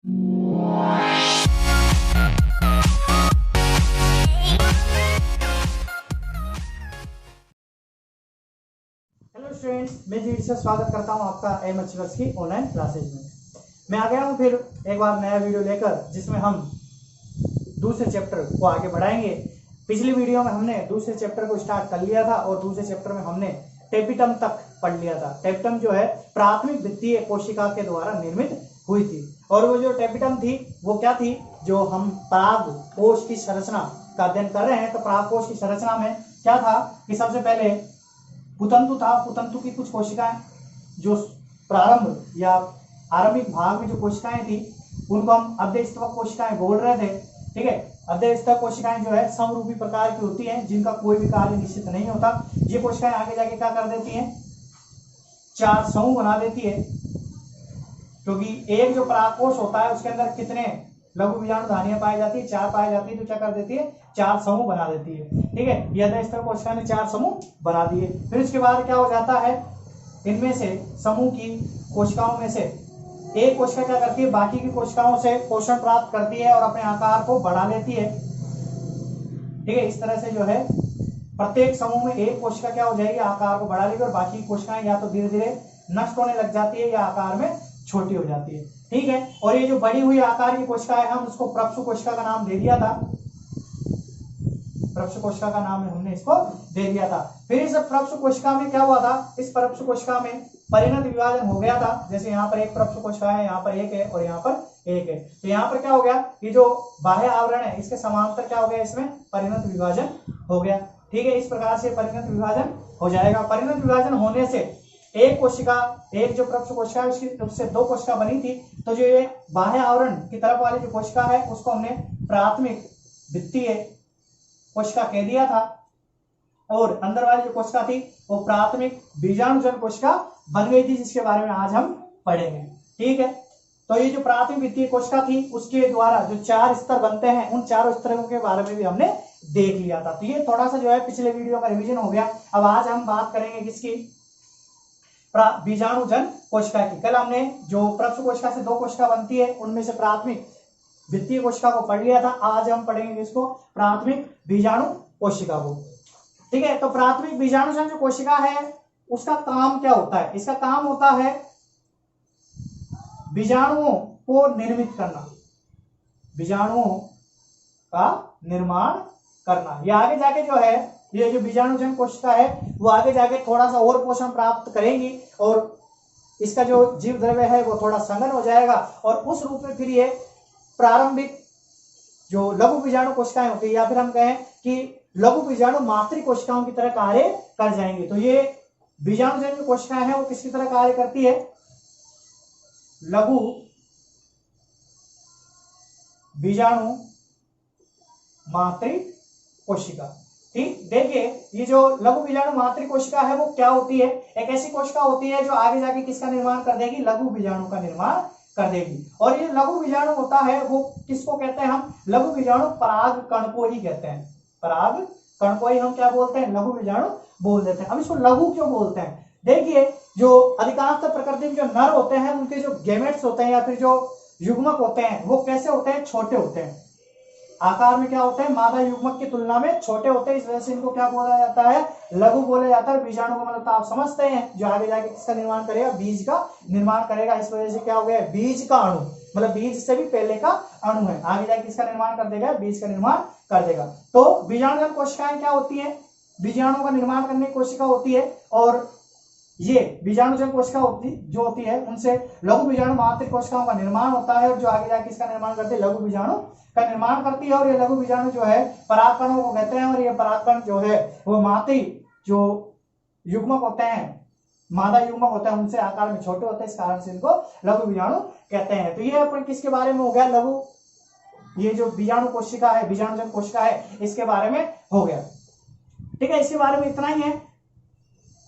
Hello students, मैं जी से स्वागत करता हूं आपका एमएचएस की ऑनलाइन क्लासेज में। मैं आ गया हूं फिर एक बार नया वीडियो लेकर, जिसमें हम दूसरे चैप्टर को आगे बढ़ाएंगे। पिछली वीडियो में हमने दूसरे चैप्टर को स्टार्ट कर लिया था और दूसरे चैप्टर में हमने टेपिटम तक पढ़ लिया था। टेपिटम जो है प्राथमिक वित्तीय कोशिका के द्वारा निर्मित हुई थी, और वो जो टेपिटम थी वो क्या थी, जो हम पराग कोश की संरचना का अध्ययन कर रहे हैं। तो पराग कोश की संरचना में क्या था कि सबसे पहले पुतंतु था। पुतंतु की कुछ कोशिकाएं जो प्रारंभ या आरंभिक भाग में जो कोशिकाएं थी उनको हम अध्ययस्तवक कोशिकाएं बोल रहे थे। ठीक है, अध्ययस्तवक कोशिकाएं जो है समरूपी प्रकार की होती हैं, जिनका कोई भी कार्य निश्चित नहीं होता। ये कोशिकाएं आगे जाके क्या कर देती हैं, चार समूह बना देती है, क्योंकि एक जो परागकोश होता है उसके अंदर कितने लघु बीजाणु धानियां पाई जाती है, चार पाई जाती है। तो क्या कर देती है, चार समूह बना देती है। ठीक है, ये अध्ययस्तवक कोशिका ने चार समूह बना दिए। फिर उसके बाद क्या हो जाता है, इनमें से समूह की कोशिकाओं में से एक कोशिका क्या करती है, बाकी की कोशिकाओं से पोषण प्राप्त करती है और अपने आकार को बढ़ा लेती है। ठीक है, इस तरह से जो है प्रत्येक समूह में एक कोशिका क्या हो जाएगी, आकार को बढ़ा लेगी, और बाकी कोशिकाएं या तो धीरे धीरे नष्ट होने लग जाती है या आकार में छोटी हो जाती है। ठीक है, और ये जो बड़ी हुई आकार की कोशिका है, हम उसको प्रक्षु कोशिका का नाम दे दिया था। प्रक्षु कोशिका का नाम हमने इसको दे दिया था। फिर इस प्रक्षु कोशिका में क्या हुआ था, इस प्रक्षु कोशिका में परिणत विभाजन हो गया था। जैसे यहाँ पर एक प्रक्षु कोशिका है, यहाँ पर एक है और यहाँ पर एक है। तो यहाँ पर क्या हो गया, ये जो बाह्य आवरण है इसके समांतर क्या हो गया, इसमें परिणत विभाजन हो गया। ठीक है, इस प्रकार से परिणत विभाजन हो जाएगा। परिणत विभाजन होने से एक कोशिका, एक जो प्रक्षु कोशिका है उसकी उससे दो कोशिका बनी थी। तो जो ये बाह्य आवरण की तरफ वाली जो कोशिका है उसको हमने प्राथमिक वित्तीय कोशिका कह दिया था, और अंदर वाली जो कोशिका थी वो प्राथमिक बीजाणुजन कोशिका बन गई थी, जिसके बारे में आज हम पढ़ेंगे। ठीक है, तो ये जो प्राथमिक वित्तीय कोशिका थी उसके द्वारा जो चार स्तर बनते हैं, उन चारों स्तरों के बारे में भी हमने देख लिया था। तो ये थोड़ा सा जो है पिछले वीडियो का रिवीजन हो गया। अब आज हम बात करेंगे किसकी, बीजाणुजन कोशिका की। कल हमने जो प्रक्षु कोशिका से दो कोशिका बनती है उनमें से प्राथमिक वित्तीय कोशिका को पढ़ लिया था। आज हम पढ़ेंगे इसको, प्राथमिक बीजाणु कोशिका को। ठीक है, तो प्राथमिक बीजाणुजन जो कोशिका है उसका काम क्या होता है, इसका काम होता है बीजाणुओं को निर्मित करना, बीजाणुओं का निर्माण करना। ये आगे जाके जो है, ये जो बीजाणुजन कोशिका है वो आगे जाके थोड़ा सा और पोषण प्राप्त करेंगी और इसका जो जीव द्रव्य है वो थोड़ा संघन हो जाएगा, और उस रूप में फिर ये प्रारंभिक जो लघु बीजाणु कोशिकाएं होती है, या फिर हम कहें कि लघु बीजाणु मातृ कोशिकाओं की तरह कार्य कर जाएंगे। तो ये बीजाणुजन जो कोशिकाएं हैं वो किसकी तरह कार्य करती है, लघु बीजाणु मातृ कोशिका। ठीक, देखिए ये जो लघु बीजाणु मातृ कोशिका है वो क्या होती है, एक ऐसी कोशिका होती है जो आगे जाके किसका निर्माण कर देगी, लघु बीजाणु का निर्माण कर देगी। और ये लघु बीजाणु होता है वो किसको कहते हैं, हम लघु बीजाणु पराग कण को ही कहते हैं। पराग कण को ही हम क्या बोलते हैं, लघु बीजाणु बोल देते हैं। अब इसको लघु क्यों बोलते हैं, देखिए जो अधिकांश प्रकृति में जो नर होते हैं उनके जो गैमेट्स होते हैं या फिर जो युग्मक होते हैं वो कैसे होते हैं, छोटे होते हैं, आकार में क्या होते हैं, मादा युग्मक की तुलना में छोटे होते हैं। इस वजह से इनको क्या बोला जाता है, लघु बोला जाता है। बीजाणु का मतलब तो आप समझते हैं, जो आगे जाके किसका निर्माण करेगा, बीज का निर्माण करेगा। इस वजह से क्या हो गया, बीज का अणु, मतलब बीज से भी पहले का अणु है, आगे जाके किसका निर्माण कर देगा, बीज का निर्माण कर देगा। तो बीजाणुजन कोशिकाएं क्या होती है, बीजाणु का निर्माण करने की कोशिका होती है, और ये बीजाणुजन कोशिका जो होती है उनसे लघु बीजाणु मातृ कोशिकाओं का निर्माण होता है, और जो आगे जाके इसका निर्माण करती है, लघु बीजाणु का निर्माण करती है। और ये लघु बीजाणु जो है परागकणों को कहते हैं, और ये परागकण जो है वो मातृ जो युग्मक होते हैं, मादा युग्मक होते हैं, उनसे आकार में छोटे होते हैं, इस कारण से इनको लघु बीजाणु कहते हैं। तो ये अपन किसके बारे में हो गया, लघु, ये जो बीजाणु कोशिका है, बीजाणुजन कोशिका है, इसके बारे में हो गया। ठीक है, इसके बारे में इतना ही है।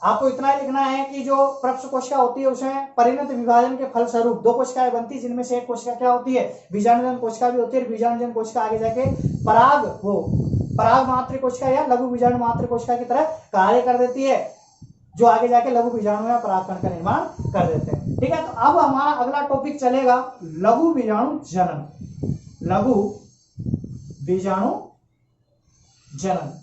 आपको इतना ही लिखना है कि जो प्रक्षु कोशिका होती है उसमें परिणत विभाजन के फलस्वरूप दो कोशिकाएं बनती है, जिनमें से एक कोशिका क्या होती है, बीजाणुजन कोशिका भी होती है। बीजाणुजन कोशिका आगे जाके पराग मातृ कोशिका या लघु बीजाणु मातृ कोशिका की तरह कार्य कर देती है, जो आगे जाके लघु बीजाणु या परागकण का निर्माण कर देते हैं। ठीक है, तो अब हमारा अगला टॉपिक चलेगा लघु बीजाणु जनन। लघु बीजाणु जनन,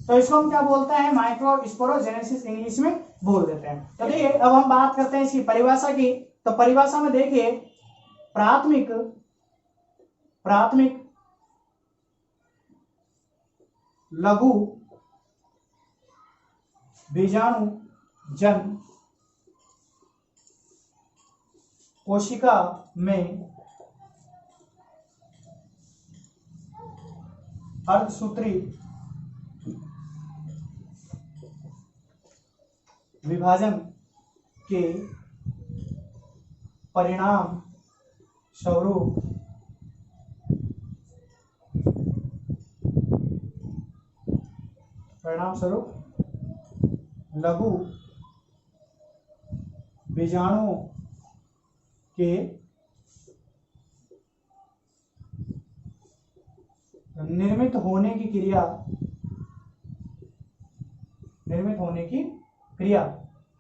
तो इसको हम क्या बोलते हैं, माइक्रोस्पोरोजेनेसिस इंग्लिश में बोल देते हैं। तो देखिए अब हम बात करते हैं इसकी परिभाषा की। तो परिभाषा में देखिए प्राथमिक लघु बीजाणु जन कोशिका में अर्धसूत्री विभाजन के परिणाम स्वरूप लघु बीजाणुओं के निर्मित होने की क्रिया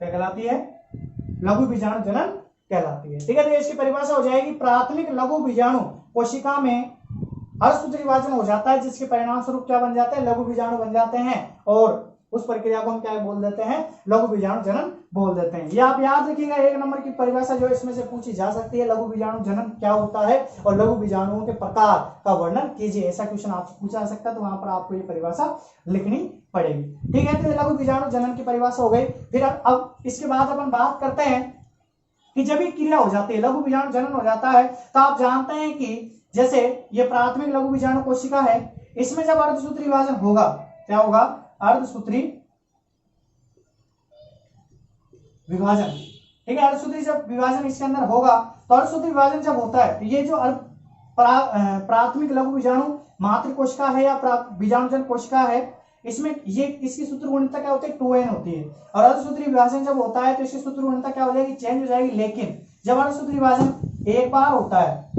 क्या कहलाती है, लघु बीजाणु जनन कहलाती है। ठीक है, तो इसकी परिभाषा हो जाएगी प्राथमिक लघु बीजाणु कोशिका में अर्धसूत्री विभाजन हो जाता है, जिसके परिणाम स्वरूप क्या बन जाते हैं, लघु बीजाणु बन जाते हैं, और उस प्रक्रिया को हम क्या बोल देते हैं, लघु बीजाणु जनन बोल देते हैं। ये आप याद रखिएगा, एक नंबर की परिभाषा जो इसमें से पूछी जा सकती है, लघु बीजाणु जनन क्या होता है और लघु बीजाणुओं के प्रकार का वर्णन कीजिए, ऐसा क्वेश्चन आपसे पूछा जा सकता है, तो वहां पर आपको ये परिभाषा लिखनी पड़ेगी। ठीक है, तो लघु बीजाणु जनन की परिभाषा हो गई। फिर अब इसके बाद अपन बात करते हैं कि जब ये क्रिया हो जाती है, लघु बीजाणु जनन हो जाता है, तो आप जानते हैं कि जैसे ये प्राथमिक लघु बीजाणु कोशिका है, इसमें जब अर्धसूत्री विभाजन होगा, क्या होगा, अर्धसूत्री विभाजन। ठीक है, अर्धसूत्री जब विभाजन इसके अंदर होगा, तो अर्धसूत्री विभाजन जब होता है, तो ये जो प्राथमिक लघु बीजाणु मातृ कोशिका है या बीजाणुजन कोशिका है, इसमें ये इसकी सूत्र गुणिता क्या होती है, 2n होती है। और अर्धसूत्री विभाजन जब होता है तो इसकी सूत्र गुणिता क्या हो जाएगी, चेंज हो जाएगी। लेकिन जब अर्धसूत्री विभाजन एक बार होता है,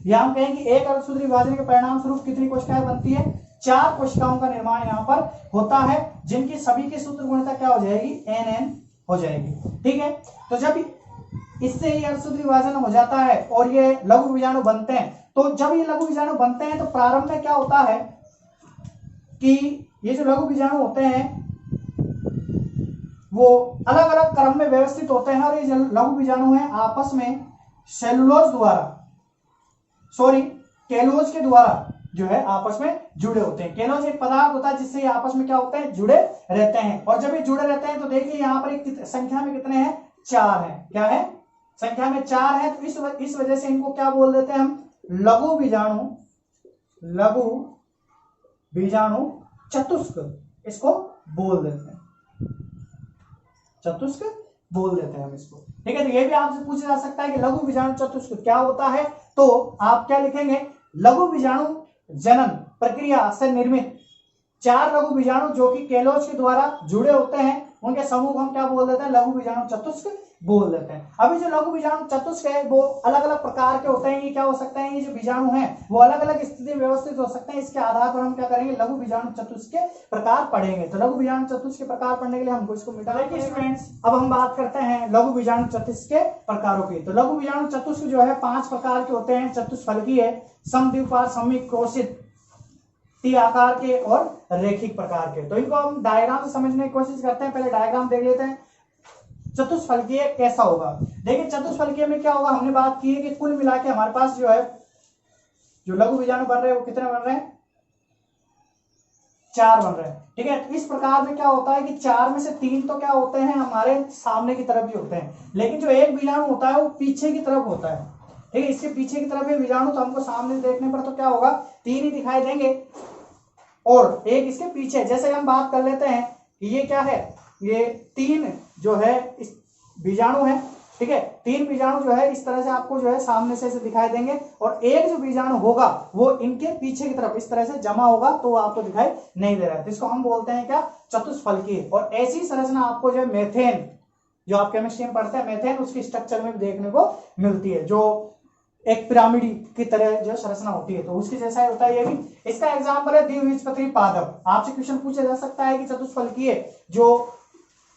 या हम कहें कि एक अर्धसूत्री विभाजन के परिणाम स्वरूप कितनी कोशिकाएं बनती है, 4 कोशिकाओं का निर्माण यहाँ पर होता है, जिनकी सभी की सूत्र गुणिता क्या हो जाएगी, nn हो जाएगी। ठीक है, तो जब इससे ये अर्धसूत्री विभाजन हो जाता है और ये लघु बीजाणु बनते हैं, तो जब ये लघु बीजाणु बनते हैं तो प्रारंभ में क्या होता है कि ये जो लघु बीजाणु होते हैं वो अलग अलग क्रम में व्यवस्थित होते हैं, और ये जो लघु बीजाणु हैं आपस में केलोज के द्वारा जो है आपस में जुड़े होते हैं। केलोज एक पदार्थ होता है जिससे ये आपस में क्या होते हैं, जुड़े रहते हैं। और जब ये जुड़े रहते हैं तो देखिए यहाँ पर एक संख्या में कितने हैं, 4 हैं। क्या है, संख्या में 4 है, तो इस वजह से इनको क्या बोल देते हैं हम, लघु बीजाणु चतुष्क, इसको बोल देते हैं, चतुष्क बोल देते हैं हम इसको। ठीक है, तो ये भी आपसे पूछा जा सकता है कि लघु बीजाणु चतुष्क क्या होता है, तो आप क्या लिखेंगे, लघु बीजाणु जनन प्रक्रिया से निर्मित 4 लघु बीजाणु जो कि केलोज के द्वारा जुड़े होते हैं, उनके समूह को हम क्या बोल देते हैं, लघु बीजाणु चतुष्क बोल देते हैं। अभी जो लघु बीजाणु चतुष्क है वो अलग अलग प्रकार के होते हैं। ये क्या हो सकते हैं, ये जो बीजाणु हैं वो अलग अलग स्थिति व्यवस्थित हो सकते हैं। इसके आधार पर हम क्या करेंगे, लघु बीजाणु चतुष्क के प्रकार पढ़ेंगे। तो लघु बीजाणु चतुष्क के प्रकार पढ़ने के लिए हमको इसको मिटाना है। स्टूडेंट्स, अब हम बात करते हैं लघु बीजाणु चतुष्क के प्रकारों की। तो लघु बीजाणु चतुष्क जो है 5 प्रकार के होते हैं। चतुष्फलकीय, समद्विपाद, सममित, क्रोशित, टी आकार के और रेखिक प्रकार के। तो इनको हम डायग्राम से समझने की कोशिश करते हैं। पहले डायग्राम देख लेते हैं। चतुष्फलकीय कैसा होगा, देखिए चतुष्फलकीय में क्या होगा, हमने बात की है कि कुल मिला के हमारे पास जो है जो लघु बीजाणु बन रहे हैं वो कितने बन रहे हैं, 4 बन रहे हैं। ठीक है, तो इस प्रकार में क्या होता है कि 4 में से 3 तो क्या होते हैं, हमारे सामने की तरफ ही होते हैं, लेकिन जो एक बीजाणु होता है वो पीछे की तरफ होता है। ठीक है, इसके पीछे की तरफ ये बीजाणु, तो हमको सामने देखने पर तो क्या होगा, 3 ही दिखाई देंगे, और एक इसके पीछे। जैसे हम बात कर लेते हैं कि ये क्या है, ये 3 जो है इस बीजाणु है। ठीक है, 3 बीजाणु जो है इस तरह से आपको जो है सामने से दिखाई देंगे, और एक जो बीजाणु होगा वो इनके पीछे की तरफ इस तरह से जमा होगा, तो आपको दिखाई नहीं दे रहा है। तो इसको हम बोलते हैं क्या, चतुष्फलकीय। और ऐसी संरचना आपको जो है मेथेन, जो आप केमिस्ट्री में पढ़ते हैं मेथेन, उसकी स्ट्रक्चर में भी देखने को मिलती है, जो एक पिरामिड की तरह जो संरचना होती है, तो उसकी जैसा ही होता है ये भी। इसका एग्जांपल है द्विबीजपत्री पादप। आपसे क्वेश्चन पूछा जा सकता है कि चतुष्फलकीय जो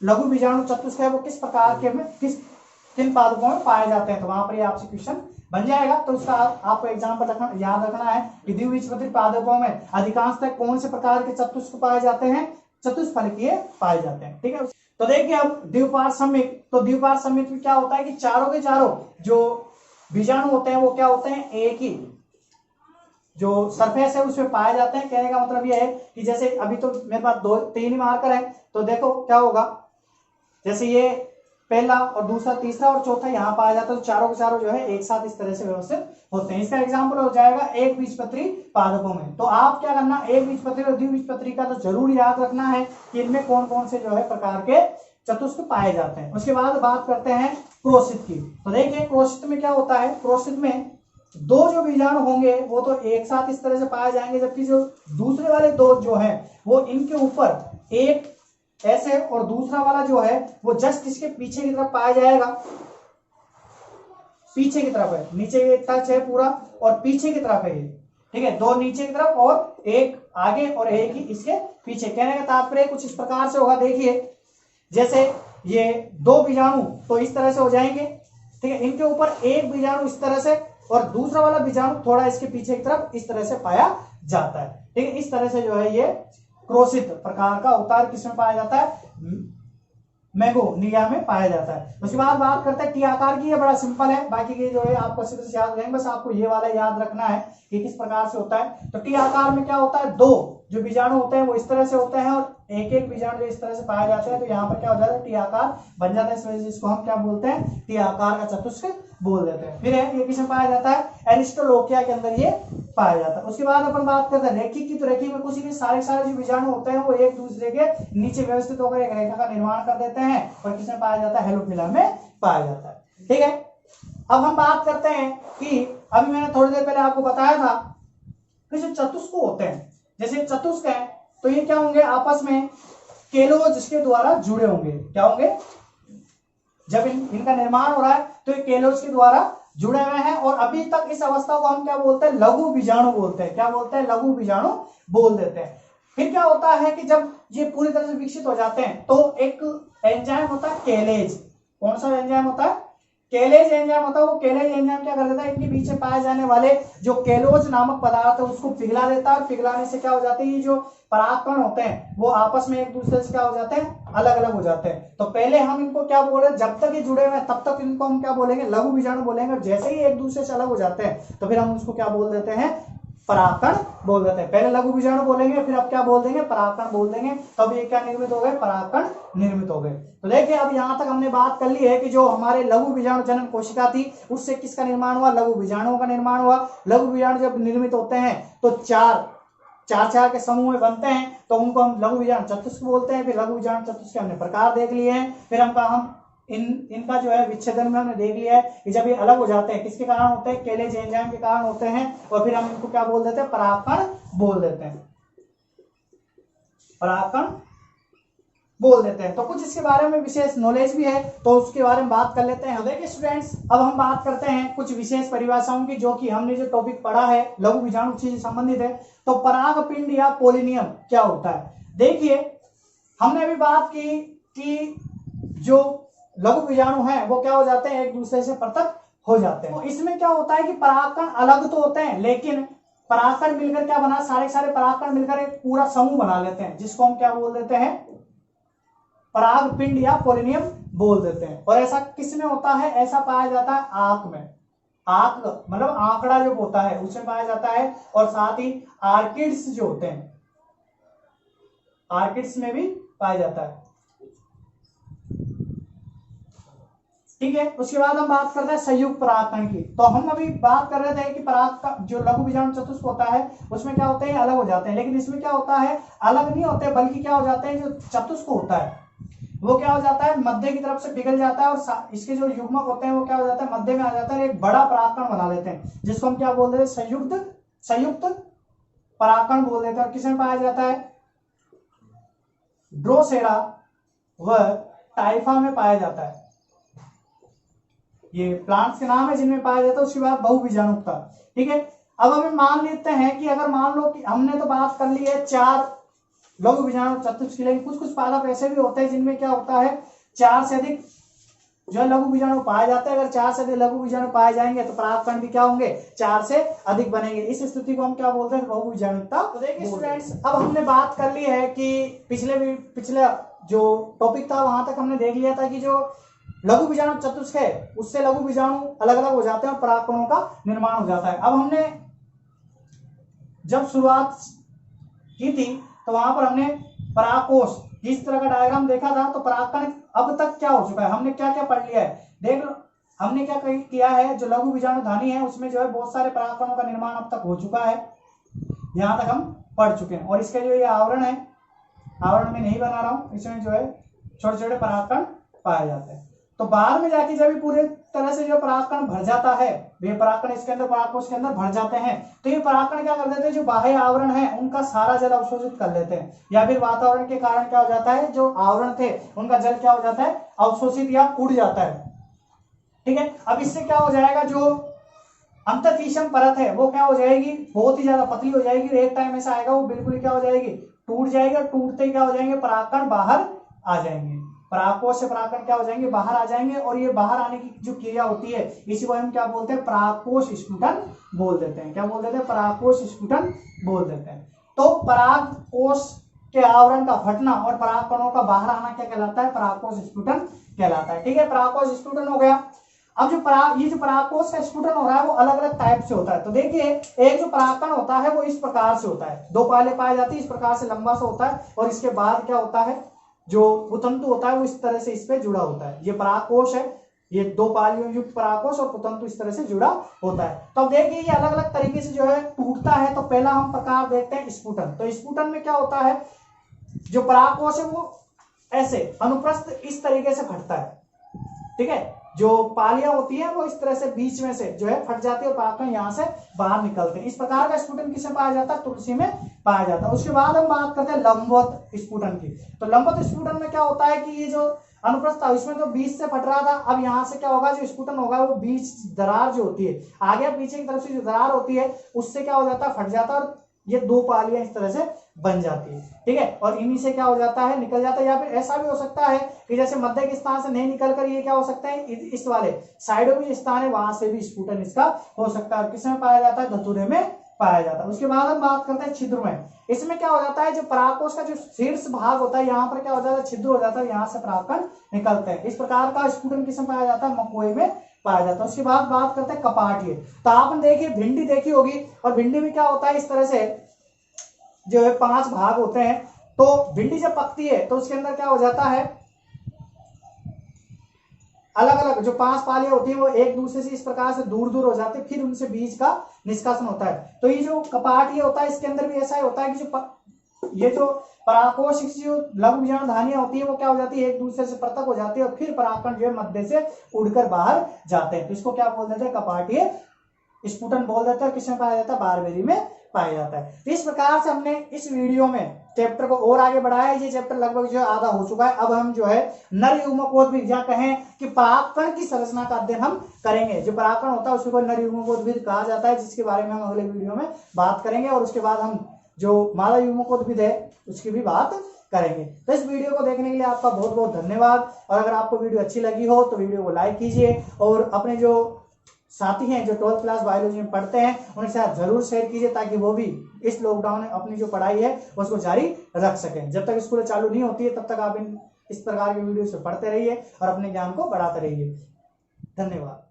लघु बीजाणु चतुष्क है वो किस प्रकार के में किन पादपों में पाए जाते हैं, तो वहां पर ये आपसे क्वेश्चन बन जाएगा। तो उसका आपको एग्जाम्पल याद रखना है कि द्विबीजपत्री पादपों में अधिकांशतः कौन से प्रकार के चतुष्क पाए जाते हैं, चतुष्फलकीय पाए जाते हैं। ठीक है, तो देखिए अब द्विपार्श्व सममित, तो द्विपार्श्व सममित में क्या होता है कि चारों के चारों जो बीजाणु होते हैं वो क्या होते हैं, एक ही जो सरफेस है उसमें पाए जाते हैं। कहने का मतलब यह है कि जैसे अभी तो मेरे पास 2-3 ही मार्कर है, तो देखो क्या होगा, जैसे ये पहला और दूसरा तीसरा और चौथा यहाँ पाया जाता है, तो चारों के चारों जो है एक साथ इस तरह से व्यवस्थित होते हैं। इसका एग्जाम्पल हो जाएगा एक बीजपत्री पादपों में। तो आप क्या करना, एक बीजपत्री और द्विबीजपत्री का तो जरूर याद रखना है कि इनमें कौन कौन से जो है प्रकार के चतुष्क पाए जाते हैं। उसके बाद बात करते हैं क्रोशित की। तो देखिए क्रोशित में क्या होता है, क्रोशित में दो जो बीजाणु होंगे वो तो एक साथ इस तरह से पाए जाएंगे, जबकि जो दूसरे वाले दो जो है वो इनके ऊपर एक ऐसे और दूसरा वाला जो है वो जस्ट इसके पीछे की तरफ पाया जाएगा, पीछे की तरफ है, नीचे टच है पूरा और पीछे की तरफ है ये। ठीक है, दो नीचे की तरफ और एक आगे और एक ही इसके पीछे। कहने का तात्पर्य कुछ इस प्रकार से होगा, देखिए जैसे ये दो बीजाणु तो इस तरह से हो जाएंगे। ठीक है, इनके ऊपर एक बीजाणु इस तरह से और दूसरा वाला बीजाणु थोड़ा इसके पीछे की तरफ इस तरह से पाया जाता है। ठीक है, इस तरह से जो है ये क्रोशित प्रकार का अवतार किसमें पाया जाता है, मैगोनिया में पाया जाता है। उसके बाद बात करते हैं टी आकार की। ये बड़ा सिंपल है, बाकी के जो है आपको अच्छी तरह से याद रहेंगे, बस आपको ये वाला याद रखना है कि किस प्रकार से होता है। तो टी आकार में क्या होता है, दो जो बीजाणु होते हैं वो इस तरह से होते हैं और एक एक बीजाणु जो इस तरह से पाए जाते हैं, तो यहाँ पर क्या हो जाता है, टी आकार बन जाता है। इस वजह से इसको हम क्या बोलते हैं, टी आकार का चतुष्क बोल देते हैं। फिर है ये किसमें पाया जाता है, एरिस्टोलोकिया के अंदर ये पाया जाता है। उसके बाद अपन बात करते हैं रेखिक की। तो रेखिक में कुछ नहीं, सारे सारे जो बीजाणु होते हैं वो एक दूसरे के नीचे व्यवस्थित होकर एक रेखा का निर्माण कर देते हैं और किसमें पाया जाता है, हेलोफिला में पाया जाता है। ठीक है, अब हम बात करते हैं कि अभी मैंने थोड़ी देर पहले आपको बताया था कि जो चतुष्क होते हैं, जैसे चतुष्क है तो ये क्या होंगे, आपस में केलोज के द्वारा जुड़े होंगे। क्या होंगे, जब इनका निर्माण हो रहा है तो ये केलोज के द्वारा जुड़े हुए हैं और अभी तक इस अवस्था को हम क्या बोलते हैं, लघु बीजाणु बोलते हैं। क्या बोलते हैं, लघु बीजाणु बोल देते हैं। फिर क्या होता है कि जब ये पूरी तरह से विकसित हो जाते हैं तो एक एंजाइम होता है केलेज। कौन सा एंजाइम होता है, केलेज एंजाइम होता है। वो केलेज एंजाइम क्या कर देता है, इनके पीछे पाए जाने वाले जो केलोज नामक पदार्थ है उसको पिघला देता है और पिघलाने से क्या हो जाता है, ये जो परागकण होते हैं वो आपस में एक दूसरे से क्या हो जाते हैं, अलग अलग हो जाते हैं। तो पहले हम इनको क्या बोल रहे हैं, जब तक ये जुड़े हुए हैं तब तक इनको हम क्या बोलेंगे, लघु बीजाणु बोलेंगे। और जैसे ही एक दूसरे से अलग हो जाते हैं तो फिर हम उसको क्या बोल देते हैं, परागकण बोल देते हैं। पहले लघु बीजाणु बोलेंगे, फिर अब क्या बोल देंगे, परागकण बोल देंगे। तब ये क्या निर्मित हो गए, परागकण निर्मित हो गए। तो देखिए अब यहाँ तक हमने बात कर ली है कि जो हमारे लघु बीजाणु जनन कोशिका थी उससे किसका निर्माण हुआ, लघु बीजाणुओं का निर्माण हुआ। लघु बीजाणु जब निर्मित होते हैं तो चार के समूह में बनते हैं, तो उनको हम लघु बीजाणु चतुष्क बोलते हैं। फिर लघु बीजाणु चतुष्क के हमने प्रकार देख लिए हैं। फिर हम इनका जो है विच्छेदन में हमने देख लिया है कि जब ये अलग हो जाते हैं किसके कारण होते हैं, केलेज एंजाइम के कारण होते हैं। और फिर हम इनको क्या बोल देते हैं, परागकण बोल देते हैं, परागकण बोल देते हैं। तो कुछ इसके बारे में विशेष नॉलेज भी है तो उसके बारे में बात कर लेते हैं। देखिए स्टूडेंट्स, अब हम बात करते हैं कुछ विशेष परिभाषाओं की, जो कि हमने जो टॉपिक पढ़ा है लघु बीजाणु से संबंधित है। तो परागपिंड या पोलिनियम क्या होता है। देखिए हमने अभी बात की कि जो लघु बीजाणु हैं वो क्या हो जाते हैं, एक दूसरे से पृथक हो जाते हैं। तो इसमें क्या होता है कि परागकण अलग तो होते हैं, लेकिन परागकण मिलकर क्या बना, सारे परागकण मिलकर एक पूरा समूह बना लेते हैं, जिसको हम क्या बोल देते हैं, परागपिंड या पोलिनियम बोल देते हैं। और ऐसा किसमें होता है, ऐसा पाया जाता है आंख में। आंख मतलब आंकड़ा जो होता है उसमें पाया जाता है। और साथ ही आर्किड्स जो होते हैं, आर्किड्स में भी पाया जाता है। ठीक है, उसके बाद हम बात करते हैं संयुक्त परागकण की। तो हम अभी बात कर रहे थे कि पराग का जो लघु बीजाणु चतुष्क होता है उसमें क्या होते हैं, अलग हो जाते हैं। लेकिन इसमें क्या होता है, अलग नहीं होते, बल्कि क्या हो जाते हैं, जो चतुष्क होता है वो क्या हो जाता है, मध्य की तरफ से पिघल जाता है और इसके जो युग्मक होते हैं वो क्या हो जाता है, मध्य में आ जाता है, एक बड़ा परागकण बना लेते हैं, जिसको हम क्या बोल देते हैं, संयुक्त परागकण बोल देते हैं। और किसमें पाया जाता है, ड्रोसेरा व टाइफा में पाया जाता है। ये प्लांट्स के नाम है जिनमें पाया जाता है। उसके बाद बहुबीजाणुकता। ठीक है, अब हमें मान लेते हैं कि अगर मान लो कि हमने तो बात कर ली है चार लघु बीजाणु चतुष्क, लेकिन कुछ कुछ पादप ऐसे भी होते हैं जिनमें क्या होता है 4 से अधिक जो है लघु बीजाणु पाए जाते हैं। अगर 4 से अधिक लघु बीजाणु पाए जाएंगे तो परागकण भी क्या होंगे 4 से अधिक बनेंगे। इस स्थिति को हम क्या बोलते हैं बहु बीजाणुता। तो देखिए स्टूडेंट्स, अब हमने बात कर ली है कि पिछले जो टॉपिक था वहां तक हमने देख लिया था कि जो लघु बीजाणु चतुष्क है उससे लघु बीजाणु अलग अलग हो जाते हैं और परागकणों का निर्माण हो जाता है। अब हमने जब शुरुआत की थी तो वहां पर हमने परागकोश इस तरह का डायग्राम देखा था। तो परागकण अब तक क्या हो चुका है, हमने क्या क्या पढ़ लिया है देख लो। हमने क्या किया है, जो लघु बीजाणु धानी है उसमें जो है बहुत सारे परागकणों का निर्माण अब तक हो चुका है, यहां तक हम पढ़ चुके हैं। और इसके जो ये आवरण है, आवरण में नहीं बना रहा हूं, इसमें जो है छोटे छोटे परागकण पाए जाते हैं। तो बाद में जाके जब पूरे तरह से जो परागकण भर जाता है, वे परागकण इसके अंदर परागकोश के अंदर भर जाते हैं, तो ये परागकण क्या कर देते हैं, जो बाह्य आवरण है उनका सारा जल अवशोषित कर लेते हैं, या फिर वातावरण के कारण क्या हो जाता है जो आवरण थे उनका जल क्या हो जाता है अवशोषित या उड़ जाता है। ठीक है, अब इससे क्या हो जाएगा, जो अंतःशिशम परत है वो क्या हो जाएगी बहुत ही ज्यादा पतली हो जाएगी। एक टाइम ऐसा आएगा वो बिल्कुल क्या हो जाएगी टूट जाएगी, और टूटते क्या हो जाएंगे परागकण बाहर आ जाएंगे, परागकोश से परागकण क्या हो जाएंगे बाहर आ जाएंगे। और ये बाहर आने की जो क्रिया होती है इसी को हम क्या बोलते हैं परागकोश स्फुटन बोल देते हैं। क्या बोल देते हैं परागकोश स्फुटन बोल देते हैं। तो परागकोश के आवरण का फटना और परागकणों का बाहर आना क्या कहलाता है परागकोश स्फुटन कहलाता है। ठीक है, परागकोश स्फुटन हो गया। अब जो परागकोश का स्फुटन हो रहा है वो अलग अलग टाइप से होता है। तो देखिए एक जो परागकण होता है वो इस प्रकार से होता है, 2 पाले पाए जाती है, इस प्रकार से लंबा सा होता है, और इसके बाद क्या होता है जो पुतंतु होता है वो इस तरह से इस पे जुड़ा होता है। ये परागकोश है, ये 2 पालियों युक्त परागकोश और पुतंतु इस तरह से जुड़ा होता है। तो अब देखिए ये अलग अलग तरीके से जो है टूटता है। तो पहला हम प्रकार देखते हैं स्फुटन। तो स्फुटन में क्या होता है, जो परागकोश है वो ऐसे अनुप्रस्थ इस तरीके से फटता है। ठीक है, जो पालियां होती है वो इस तरह से बीच में से जो है फट जाती है और परागकण यहाँ से बाहर निकलते हैं। इस प्रकार का स्फुटन किसमें पाया जाता है, तुलसी में पाया जाता है। उसके बाद हम बात करते हैं लंबवत स्फुटन की। तो लंबवत स्फुटन में क्या होता है कि ये जो अनुप्रस्थ था इसमें तो बीच से फट रहा था, अब यहाँ से क्या होगा जो स्फुटन होगा वो बीच दरार जो होती है आगे पीछे की तरफ से जो दरार होती है उससे क्या हो जाता है फट जाता है, और ये 2 पालियां इस तरह से बन जाती है। ठीक है, और इन्हीं से क्या हो जाता है निकल जाता है। या फिर ऐसा भी हो सकता है कि जैसे मध्य के स्थान से नहीं निकलकर ये क्या हो सकता है इस वाले साइडों में स्थान है वहां से भी स्फुटन इसका हो सकता है। किसमें पाया जाता है धतूरे में पाया जाता है। उसके बाद हम बात करते हैं छिद्र में। इसमें क्या हो जाता है जो परागकोश का जो शीर्ष भाग होता है यहाँ पर क्या हो जाता है छिद्र हो जाता है, यहाँ से परागकण निकलते हैं। इस प्रकार का स्फुटन किसमें पाया जाता है मकोए में पाया जाता है। उसके बाद बात करते हैं कपाटीय। तो आपने देखिए भिंडी देखी होगी, और भिंडी में क्या होता है इस तरह से जो है 5 भाग होते हैं। तो भिंडी जब पकती है तो उसके अंदर क्या हो जाता है अलग अलग जो 5 पालियां होती है वो एक दूसरे से इस प्रकार से दूर दूर हो जाते हैं, फिर उनसे बीज का निष्कासन होता है। तो ये जो कपाटीय होता है इसके अंदर भी ऐसा ही होता है कि ये जो परागकोश की जो लघु बीजाणु धानियां होती है वो क्या हो जाती है एक दूसरे से पृथक हो जाती है, और फिर परागकण जो है मध्य से उड़कर बाहर जाते हैं। तो इसको क्या बोल देते हैं कपाटीय स्फुटन बोल देते हैं। किसमें पाया जाता है बारबेरी में पाया जाता है। तो इस प्रकार से हमने इस वीडियो में चैप्टर को और आगे बढ़ाया। ये चैप्टर लगभग जो आधा हो चुका है। अब हम जो है नर युग्मकोद्भिद या कहें कि परागकण की संरचना का अध्ययन हम करेंगे। जो परागकण होता है उसको नर युग्मकोद्भिद कहा जाता है, जिसके बारे में हम अगले वीडियो में बात करेंगे। और उसके बाद हम जो मादा युग्मकोद्भिद है उसकी भी बात करेंगे। तो इस वीडियो को देखने के लिए आपका बहुत बहुत धन्यवाद। और अगर आपको वीडियो अच्छी लगी हो तो वीडियो को लाइक कीजिए, और अपने जो साथी हैं जो 12th क्लास बायोलॉजी में पढ़ते हैं उनके साथ जरूर शेयर कीजिए, ताकि वो भी इस लॉकडाउन में अपनी जो पढ़ाई है उसको जारी रख सकें। जब तक स्कूल चालू नहीं होती है तब तक आप इस प्रकार के वीडियो से पढ़ते रहिए और अपने ज्ञान को बढ़ाते रहिए। धन्यवाद।